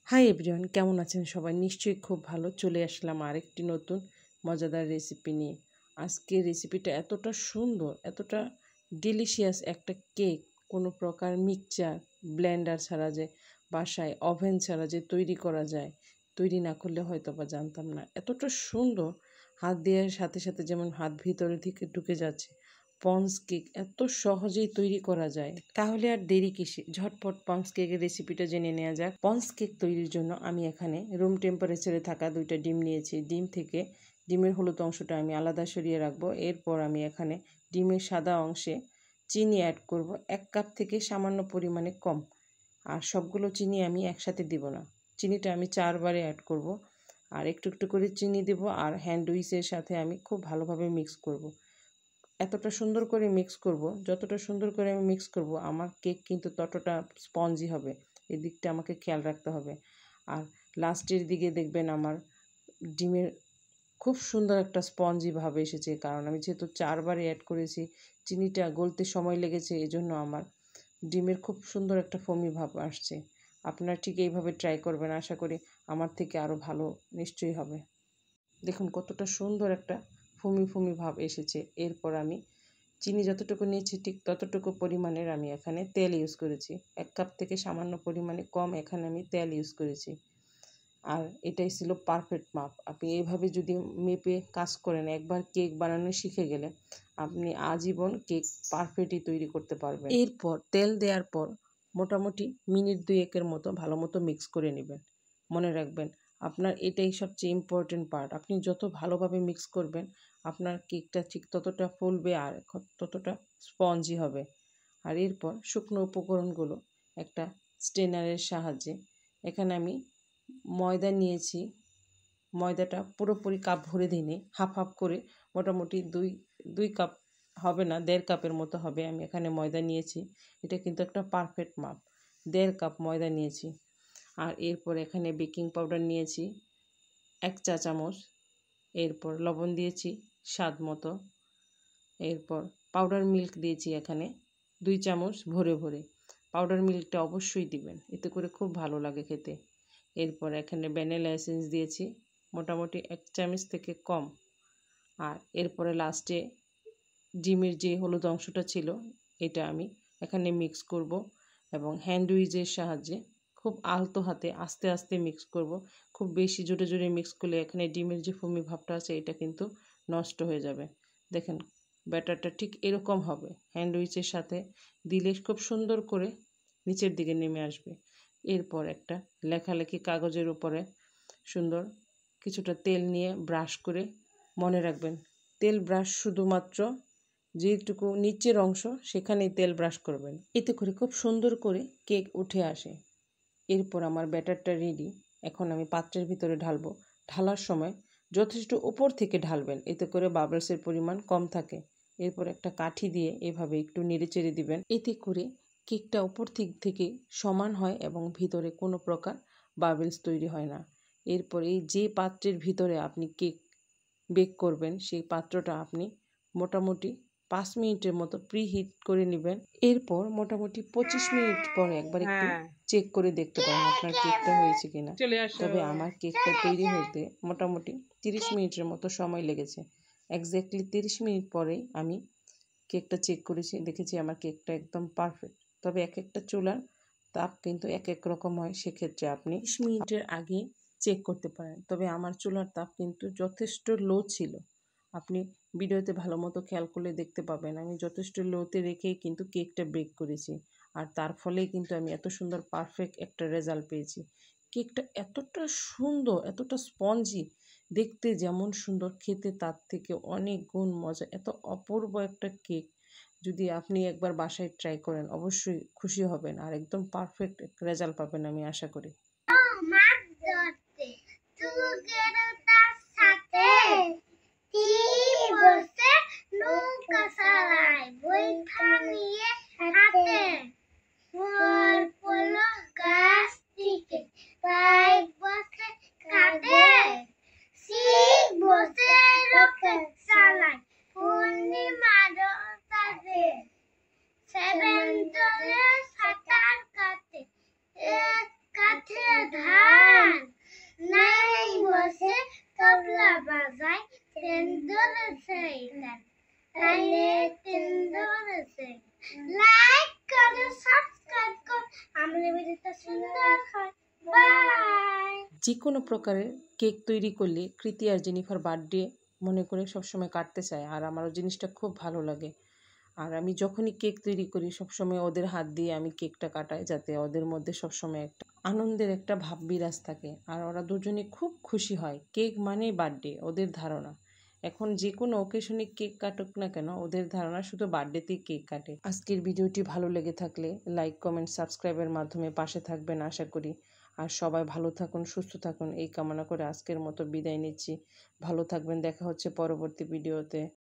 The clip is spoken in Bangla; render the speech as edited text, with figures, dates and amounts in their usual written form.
হাই এভরিওয়ান, কেমন আছেন সবাই? নিশ্চয়ই খুব ভালো। চলে আসলাম আরেকটি নতুন মজাদার রেসিপি নিয়ে। আজকের রেসিপিটা এতটা সুন্দর, এতটা ডিলিশিয়াস একটা কেক, কোনো প্রকার মিক্সচার ব্লেন্ডার ছাড়া যে বাসায় ওভেন ছাড়া যে তৈরি করা যায়, তৈরি না করলে হয়তো বা জানতাম না। এতটা সুন্দর, হাত দেওয়ার সাথে সাথে যেমন হাত ভিতরে থেকে ঢুকে যাচ্ছে। পঞ্চ কেক এত সহজেই তৈরি করা যায়, তাহলে আর দেরি কিসে? ঝটপট পঞ্চ কেকের রেসিপিটা জেনে নেওয়া যাক। পঞ্চ কেক তৈরির জন্য আমি এখানে রুম টেম্পারেচারে থাকা 2টা ডিম নিয়েছি। ডিমের হলুদ অংশটা আমি আলাদা সরিয়ে রাখবো। এরপর আমি এখানে ডিমের সাদা অংশে চিনি অ্যাড করব 1 কাপ থেকে সামান্য পরিমাণে কম। আর সবগুলো চিনি আমি একসাথে দিব না, চিনিটা আমি 4 বারে অ্যাড করব। আর একটু একটু করে চিনি দেব, আর হ্যান্ড উইচের সাথে আমি খুব ভালোভাবে মিক্স করব। এতটা সুন্দর করে মিক্স করব, যতটা সুন্দর করে আমি মিক্স করব আমার কেক কিন্তু ততটা স্পঞ্জি হবে। এই দিকটা আমাকে খেয়াল রাখতে হবে। আর লাস্টের দিকে দেখবেন আমার ডিমের খুব সুন্দর একটা স্পঞ্জি ভাব এসেছে, কারণ আমি যেহেতু 4 বারে অ্যাড করেছি, চিনিটা গলতে সময় লেগেছে, এজন্য আমার ডিমের খুব সুন্দর একটা ফোমি ভাব আসছে। আপনারা ঠিক এইভাবে ট্রাই করবেন, আশা করি আমার থেকে আরও ভালো নিশ্চয়ই হবে। দেখুন কতটা সুন্দর একটা ফুমি ভাব এসেছে। এরপর আমি চিনি যতটুকু নিয়েছি ঠিক ততটুকু পরিমাণের আমি এখানে তেল ইউজ করেছি। 1 কাপ থেকে সামান্য পরিমাণে কম এখানে আমি তেল ইউজ করেছি। আর এটাই ছিল পারফেক্ট মাপ। আপনি এইভাবে যদি মেপে কাজ করেন, একবার কেক বানানো শিখে গেলে আপনি আজীবন কেক পারফেক্টই তৈরি করতে পারবেন। এরপর তেল দেওয়ার পর মোটামুটি মিনিট 2-1 মতো ভালো মতো মিক্স করে নেবেন। মনে রাখবেন, আপনার এটাই সবচেয়ে ইম্পর্টেন্ট পার্ট। আপনি যত ভালোভাবে মিক্স করবেন আপনার কেকটা ঠিক ততটা ফুলবে আর ততটা স্পঞ্জি হবে। আর এরপর শুকনো উপকরণগুলো একটা স্ট্রেনারের সাহায্যে, এখানে আমি ময়দা নিয়েছি। ময়দাটা পুরোপুরি কাপ ভরে দিইনি, হাফ হাফ করে মোটামুটি দুই কাপ হবে না, 1.5 কাপের মতো হবে আমি এখানে ময়দা নিয়েছি। এটা কিন্তু একটা পারফেক্ট মাপ, 1.5 কাপ ময়দা নিয়েছি। আর এরপর এখানে বেকিং পাউডার নিয়েছি 1 চা চামচ। এরপর লবণ দিয়েছি স্বাদ মতো। এরপর পাউডার মিল্ক দিয়েছি এখানে 2 চামচ ভরে ভরে। পাউডার মিল্কটা অবশ্যই দিবেন, এতে করে খুব ভালো লাগে খেতে। এরপর এখানে ভ্যানিলা এসেন্স দিয়েছি মোটামুটি 1 চামচ থেকে কম। আর এরপরে লাস্টে ডিমের যে হলুদ অংশটা ছিল এটা আমি এখানে মিক্স করব, এবং হ্যান্ড উইচের সাহায্যে খুব আলতো হাতে আস্তে আস্তে মিক্স করব। খুব বেশি জোরে জোরে মিক্স করলে এখানে ডিমের যে ফোমি ভাবটা আছে এটা কিন্তু নষ্ট হয়ে যাবে। দেখেন ব্যাটারটা ঠিক এরকম হবে, হ্যান্ড উইচের সাথে দিলে খুব সুন্দর করে নিচের দিকে নেমে আসবে। এরপর একটা লেখালেখি কাগজের উপরে সুন্দর কিছুটা তেল নিয়ে ব্রাশ করে, মনে রাখবেন তেল ব্রাশ শুধুমাত্র যেটুকু নিচের অংশ সেখানেই তেল ব্রাশ করবেন, এতে করে খুব সুন্দর করে কেক উঠে আসে। এরপর আমার ব্যাটারটা রেডি। এখন আমি পাত্রের ভিতরে ঢালবো। ঢালার সময় যথেষ্ট উপর থেকে ঢালবেন, এতে করে বাবলসের পরিমাণ কম থাকে। এরপর একটা কাঠি দিয়ে এভাবে একটু নেড়েচেড়ে দিবেন, এতে করে কেকটা উপর দিক থেকে সমান হয় এবং ভিতরে কোনো প্রকার বাবলস তৈরি হয় না। এরপর এই যে পাত্রের ভিতরে আপনি কেক বেক করবেন সেই পাত্রটা আপনি মোটামুটি 5 মিনিটের মতো প্রিহিট করে নেবেন। এরপর মোটামুটি 25 মিনিট পরে একবার একটু চেক করে দেখতে পারেন আপনার কেকটা হয়েছে কিনা। তবে আমার কেকটা তৈরি হতে মোটামুটি 30 মিনিটের মতো সময় লেগেছে। এক্স্যাক্টলি 30 মিনিট পরেই আমি কেকটা চেক করেছি, দেখেছি আমার কেকটা একদম পারফেক্ট। তবে এক একটা চুলার তাপ কিন্তু এক এক রকম হয়, সেক্ষেত্রে আপনি 30 মিনিটের আগে চেক করতে পারেন। তবে আমার চুলার তাপ কিন্তু যথেষ্ট লো ছিল। আপনি ভিডিওতে ভালো মতো খেয়াল করলে দেখতে পাবেন আমি যথেষ্ট লোতে রেখেই কিন্তু কেকটা বেক করেছি। আর তার ফলেই কিন্তু আমি এত সুন্দর পারফেক্ট একটা রেজাল্ট পেয়েছি। কেকটা এতটা সুন্দর, এতটা স্পঞ্জি, দেখতে যেমন সুন্দর, খেতে তার থেকে অনেক গুণ মজা। এত অপূর্ব একটা কেক যদি আপনি একবার বাসায় ট্রাই করেন অবশ্যই খুশি হবেন, আর একদম পারফেক্ট রেজাল্ট পাবেন আমি আশা করি। সাঁতার কাটে কাঠে ধার যে কোনো প্রকারের কেক তৈরি করলে কৃতি আর জেনিফার বার্থডে মনে করে সবসময় কাটতে চায়, আর আমারও জিনিসটা খুব ভালো লাগে। আর আমি যখনই কেক তৈরি করি সবসময় ওদের হাত দিয়ে আমি কেকটা কাটাই, যাতে ওদের মধ্যে সবসময় একটা আনন্দের একটা ভাব বিরাজ থাকে, আর ওরা দুজনে খুব খুশি হয়। কেক মানেই বার্থডে ওদের ধারণা। এখন যে কোনো অকেশনে কেক কাটুক না কেন, ওদের ধারণা শুধু বার্থডেতেই কেক কাটে। আজকের ভিডিওটি ভালো লেগে থাকলে লাইক, কমেন্ট, সাবস্ক্রাইবের মাধ্যমে পাশে থাকবেন আশা করি। আর সবাই ভালো থাকুন, সুস্থ থাকুন এই কামনা করে আজকের মতো বিদায় নিচ্ছি। ভালো থাকবেন, দেখা হচ্ছে পরবর্তী ভিডিওতে।